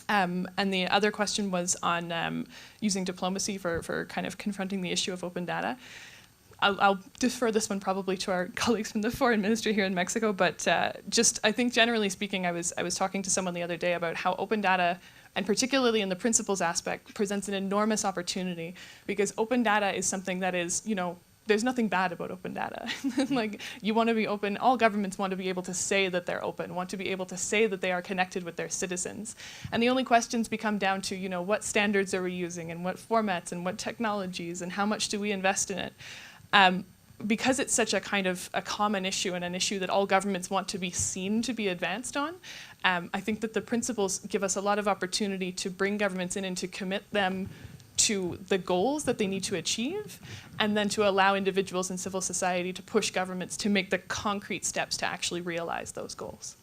And the other question was on using diplomacy for kind of confronting the issue of open data. I'll defer this one probably to our colleagues from the foreign ministry here in Mexico, but I think generally speaking, I was talking to someone the other day about how open data, and particularly in the principles aspect, presents an enormous opportunity, because open data is something that is, there's nothing bad about open data. Like, you want to be open, all governments want to be able to say that they're open, want to be able to say that they are connected with their citizens. And the only questions become down to, what standards are we using, and what formats, and what technologies, and how much do we invest in it. Because it's such a kind of a common issue, and an issue that all governments want to be seen to be advanced on, I think that the principles give us a lot of opportunity to bring governments in and to commit them to the goals that they need to achieve, and then to allow individuals in civil society to push governments to make the concrete steps to actually realize those goals.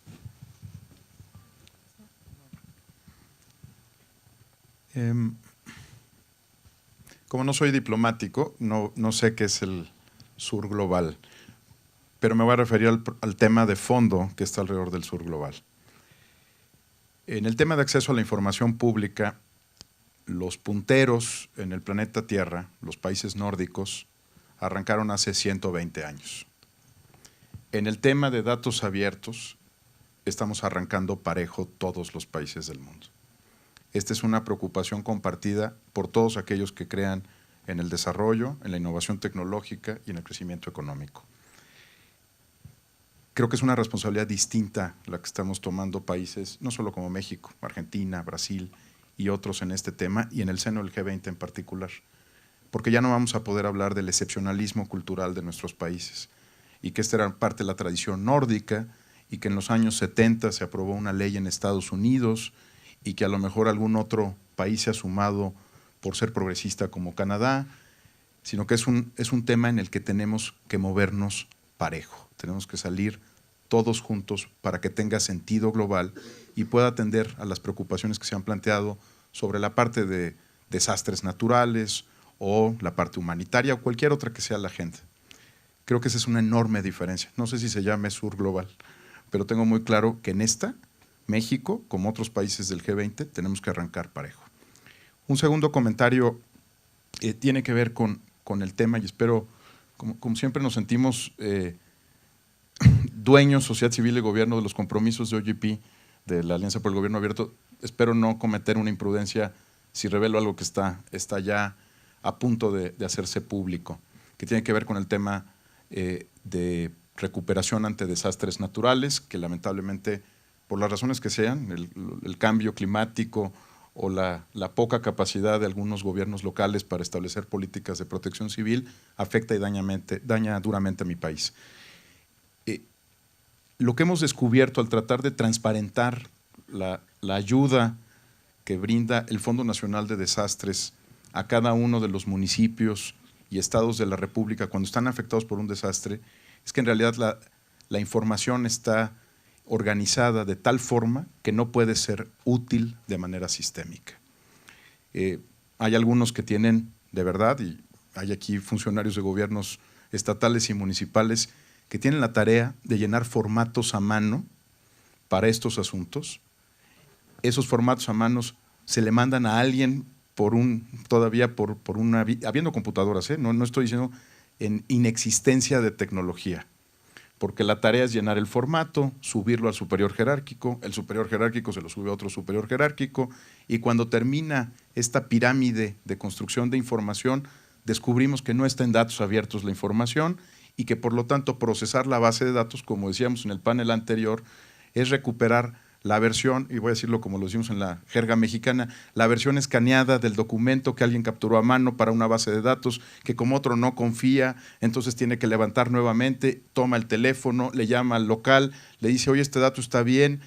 Como no soy diplomático, no sé qué es el sur global, pero me voy a referir al tema de fondo que está alrededor del sur global. En el tema de acceso a la información pública, los punteros en el planeta Tierra, los países nórdicos, arrancaron hace 120 años. En el tema de datos abiertos, estamos arrancando parejo todos los países del mundo. Esta es una preocupación compartida por todos aquellos que crean en el desarrollo, en la innovación tecnológica y en el crecimiento económico. creo que es una responsabilidad distinta la que estamos tomando países, no solo como México, Argentina, Brasil y otros en este tema, y en el seno del G20 en particular, porque ya no vamos a poder hablar del excepcionalismo cultural de nuestros países, y que esta era parte de la tradición nórdica, y que en los años 70 se aprobó una ley en Estados Unidos, y que a lo mejor algún otro país se ha sumado por ser progresista como Canadá, sino que es un tema en el que tenemos que movernos parejo, tenemos que salir todos juntos para que tenga sentido global y pueda atender a las preocupaciones que se han planteado sobre la parte de desastres naturales o la parte humanitaria o cualquier otra que sea la agenda. Creo que esa es una enorme diferencia. No sé si se llame sur global, pero tengo muy claro que en esta, México, como otros países del G20, tenemos que arrancar parejo. Un segundo comentario tiene que ver con el tema, y espero, como siempre nos sentimos dueños, sociedad civil y gobierno de los compromisos de OGP, de la Alianza por el Gobierno Abierto, espero no cometer una imprudencia si revelo algo que está ya a punto de hacerse público, que tiene que ver con el tema de recuperación ante desastres naturales, que lamentablemente, por las razones que sean, el cambio climático o la poca capacidad de algunos gobiernos locales para establecer políticas de protección civil, afecta y daña duramente a mi país. Lo que hemos descubierto al tratar de transparentar la ayuda que brinda el Fondo Nacional de Desastres a cada uno de los municipios y estados de la República cuando están afectados por un desastre, es que en realidad la información está organizada de tal forma que no puede ser útil de manera sistémica. Hay algunos que tienen, de verdad, y hay aquí funcionarios de gobiernos estatales y municipales que tienen la tarea de llenar formatos a mano para estos asuntos. Esos formatos a mano se le mandan a alguien habiendo computadoras, no estoy diciendo en inexistencia de tecnología, porque la tarea es llenar el formato, subirlo al superior jerárquico, el superior jerárquico se lo sube a otro superior jerárquico, y cuando termina esta pirámide de construcción de información, descubrimos que no está en datos abiertos la información y que por lo tanto procesar la base de datos, como decíamos en el panel anterior, es recuperar la versión, y voy a decirlo como lo decimos en la jerga mexicana, la versión escaneada del documento que alguien capturó a mano para una base de datos, que como otro no confía, entonces tiene que levantar nuevamente, toma el teléfono, le llama al local, le dice, oye, este dato está bien.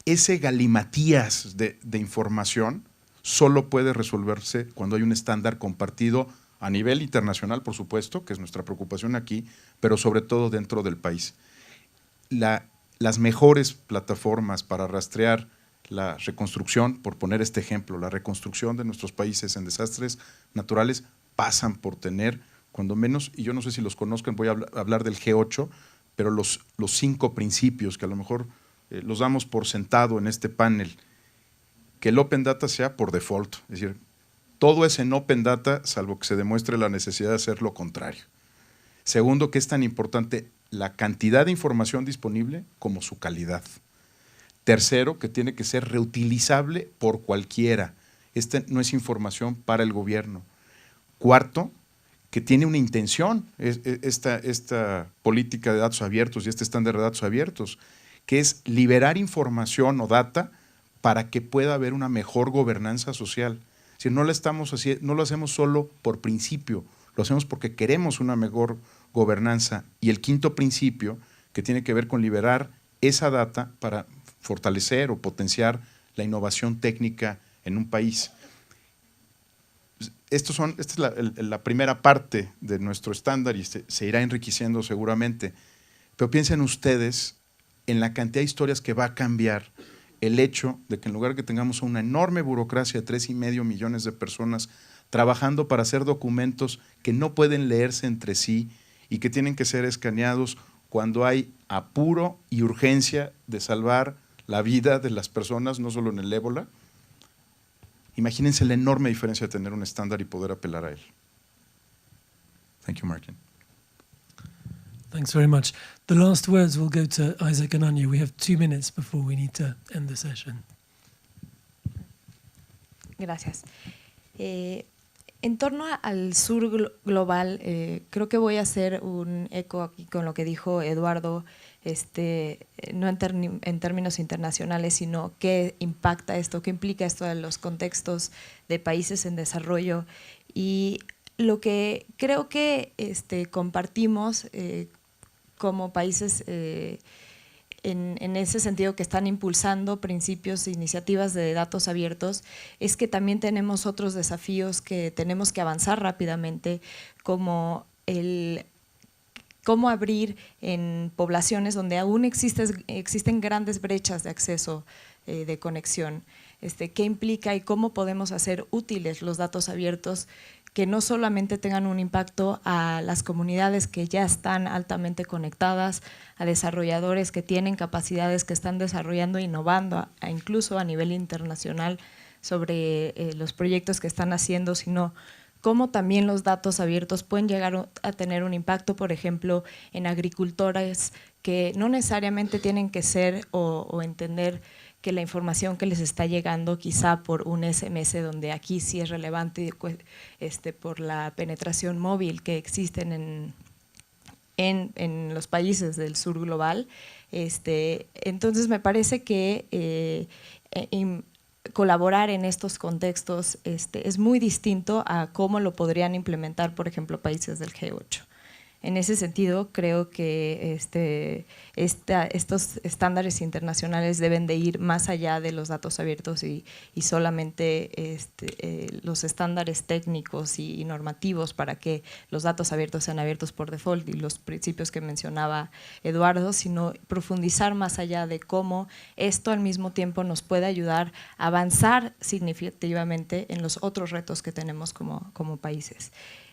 Ese galimatías de información solo puede resolverse cuando hay un estándar compartido a nivel internacional, por supuesto, que es nuestra preocupación aquí, pero sobre todo dentro del país. Las mejores plataformas para rastrear la reconstrucción, por poner este ejemplo, la reconstrucción de nuestros países en desastres naturales pasan por tener, cuando menos, y yo no sé si los conozcan, voy a hablar del G8, pero los 5 principios que a lo mejor los damos por sentado en este panel, que el Open Data sea por default, es decir, todo es en Open Data, salvo que se demuestre la necesidad de hacer lo contrario. Segundo, que es tan importante la cantidad de información disponible como su calidad. Tercero, que tiene que ser reutilizable por cualquiera. Esta no es información para el gobierno. Cuarto, que tiene una intención esta política de datos abiertos y este estándar de datos abiertos, que es liberar información o data para que pueda haber una mejor gobernanza social. Si no lo hacemos solo por principio, lo hacemos porque queremos una mejor gobernanza. Y el quinto principio, que tiene que ver con liberar esa data para fortalecer o potenciar la innovación técnica en un país. Esta es la primera parte de nuestro estándar y se irá enriqueciendo seguramente. Pero piensen ustedes en la cantidad de historias que va a cambiar el hecho de que en lugar de que tengamos una enorme burocracia de 3,5 millones de personas trabajando para hacer documentos que no pueden leerse entre sí y que tienen que ser escaneados cuando hay apuro y urgencia de salvar la vida de las personas, no solo en el ébola. Imagínense la enorme diferencia de tener un estándar y poder apelar a él. Thank you, Martin. Thanks very much. The last words will go to Isaac and Anya. We have 2 minutes before we need to end the session. Gracias. En torno al sur global, creo que voy a hacer un eco aquí con lo que dijo Eduardo no en términos internacionales, sino qué impacta esto, qué implica esto en los contextos de países en desarrollo. Y lo que creo que compartimos como países en ese sentido que están impulsando principios e iniciativas de datos abiertos, es que también tenemos otros desafíos que tenemos que avanzar rápidamente, como cómo abrir en poblaciones donde aún existen grandes brechas de acceso, de conexión, qué implica y cómo podemos hacer útiles los datos abiertos que no solamente tengan un impacto a las comunidades que ya están altamente conectadas, a desarrolladores que tienen capacidades, que están desarrollando e innovando, incluso a nivel internacional sobre los proyectos que están haciendo, sino cómo también los datos abiertos pueden llegar a tener un impacto, por ejemplo, en agricultores que no necesariamente tienen que ser o entender que la información que les está llegando quizá por un SMS, donde aquí sí es relevante por la penetración móvil que existen en los países del sur global. Entonces me parece que colaborar en estos contextos es muy distinto a cómo lo podrían implementar, por ejemplo, países del G8. En ese sentido, creo que estos estándares internacionales deben de ir más allá de los datos abiertos y solamente los estándares técnicos y normativos para que los datos abiertos sean abiertos por default y los principios que mencionaba Eduardo, sino profundizar más allá de cómo esto al mismo tiempo nos puede ayudar a avanzar significativamente en los otros retos que tenemos como países.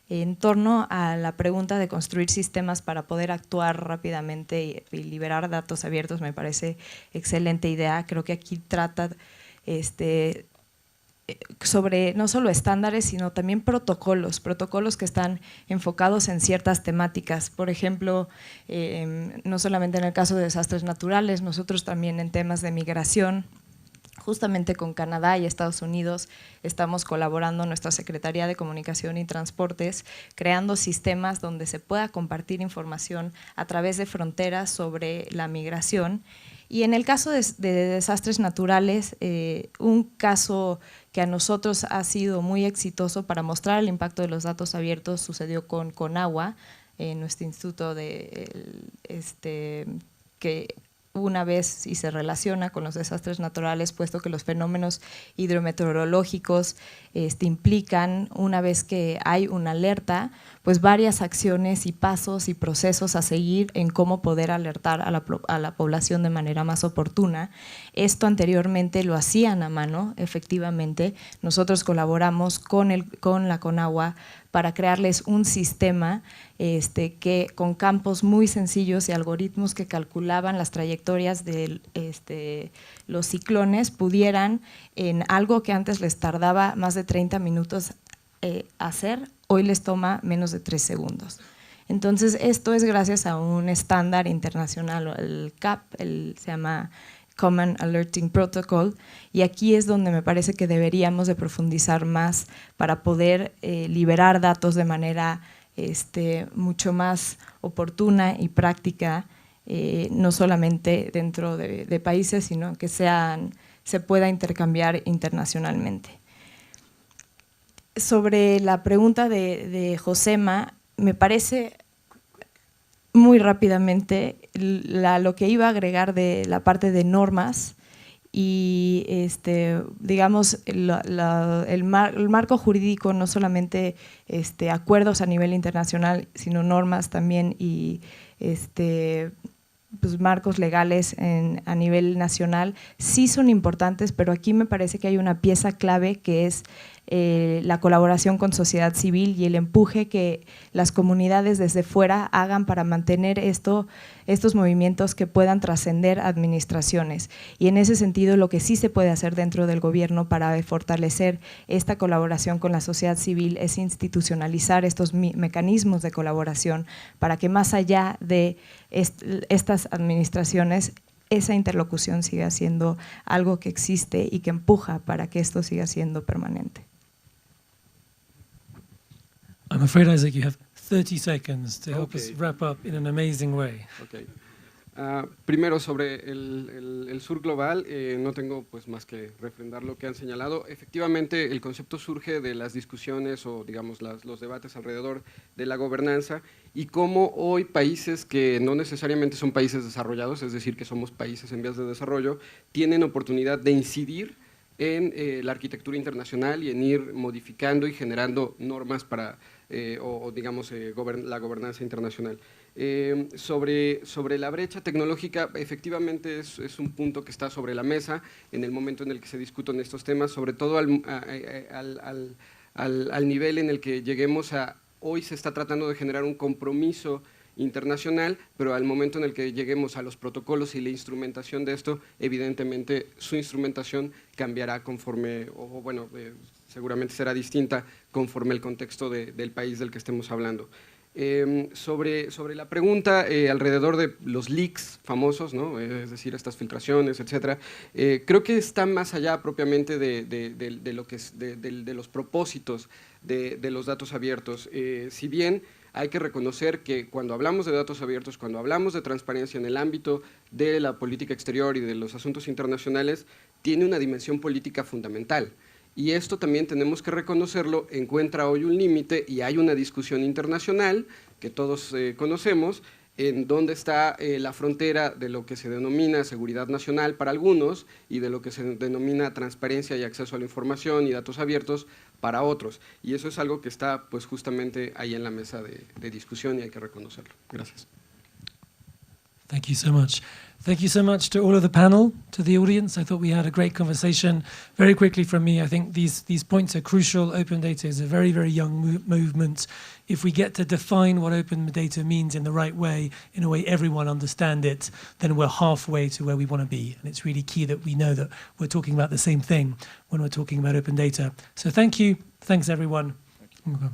En torno a la pregunta de construir sistemas para poder actuar rápidamente y liberar datos abiertos, me parece excelente idea. Creo que aquí trata sobre no solo estándares, sino también protocolos que están enfocados en ciertas temáticas. Por ejemplo, no solamente en el caso de desastres naturales, nosotros también en temas de migración, justamente con Canadá y Estados Unidos estamos colaborando, nuestra Secretaría de Comunicación y Transportes, creando sistemas donde se pueda compartir información a través de fronteras sobre la migración. Y en el caso de desastres naturales, un caso que a nosotros ha sido muy exitoso para mostrar el impacto de los datos abiertos sucedió con Conagua, nuestro instituto que una vez y se relaciona con los desastres naturales, puesto que los fenómenos hidrometeorológicos implican, una vez que hay una alerta, pues varias acciones y pasos y procesos a seguir en cómo poder alertar a la población de manera más oportuna. Esto anteriormente lo hacían a mano, efectivamente. Nosotros colaboramos con la Conagua para crearles un sistema que con campos muy sencillos y algoritmos que calculaban las trayectorias de los ciclones pudieran, en algo que antes les tardaba más de 30 minutos hacer, hoy les toma menos de 3 segundos. Entonces esto es gracias a un estándar internacional, el CAP, se llama Common Alerting Protocol, y aquí es donde me parece que deberíamos de profundizar más para poder liberar datos de manera mucho más oportuna y práctica, no solamente dentro de países, sino que se pueda intercambiar internacionalmente. Sobre la pregunta de Josema, me parece muy rápidamente lo que iba a agregar de la parte de normas y digamos el marco jurídico, no solamente acuerdos a nivel internacional, sino normas también y pues marcos legales a nivel nacional sí son importantes, pero aquí me parece que hay una pieza clave que es la colaboración con sociedad civil y el empuje que las comunidades desde fuera hagan para mantener estos movimientos que puedan trascender administraciones. Y en ese sentido, lo que sí se puede hacer dentro del gobierno para fortalecer esta colaboración con la sociedad civil es institucionalizar estos mecanismos de colaboración para que más allá de estas administraciones, esa interlocución siga siendo algo que existe y que empuja para que esto siga siendo permanente. I'm afraid, Isaac, you have 30 seconds to help us wrap up in an amazing way. Okay. Primero, sobre el sur global, no tengo pues más que refrendar lo que han señalado. Efectivamente, el concepto surge de las discusiones o digamos los debates alrededor de la gobernanza y cómo hoy países que no necesariamente son países desarrollados, es decir, que somos países en vías de desarrollo, tienen oportunidad de incidir en la arquitectura internacional y en ir modificando y generando normas para, digamos, la gobernanza internacional. Sobre la brecha tecnológica, efectivamente es un punto que está sobre la mesa en el momento en el que se discuten estos temas, sobre todo al nivel en el que lleguemos a, hoy se está tratando de generar un compromiso internacional, pero al momento en el que lleguemos a los protocolos y la instrumentación de esto, evidentemente su instrumentación cambiará conforme, o bueno, seguramente será distinta conforme el contexto del país del que estemos hablando. Sobre la pregunta alrededor de los leaks famosos, ¿no? Es decir, estas filtraciones, etcétera, creo que está más allá propiamente de lo que de los propósitos de los datos abiertos. Si bien hay que reconocer que cuando hablamos de datos abiertos, cuando hablamos de transparencia en el ámbito de la política exterior y de los asuntos internacionales, tiene una dimensión política fundamental. Y esto también tenemos que reconocerlo, encuentra hoy un límite y hay una discusión internacional que todos conocemos, en donde está la frontera de lo que se denomina seguridad nacional para algunos y de lo que se denomina transparencia y acceso a la información y datos abiertos para otros. Y eso es algo que está pues justamente ahí en la mesa de discusión y hay que reconocerlo. Gracias. Thank you so much. Thank you so much to all of the panel, to the audience. I thought we had a great conversation. Very quickly from me, I think these points are crucial. Open data is a very, very young movement. If we get to define what open data means in the right way, in a way everyone understands it, then we're halfway to where we want to be. And it's really key that we know that we're talking about the same thing when we're talking about open data. So thank you. Thanks, everyone. Thank you.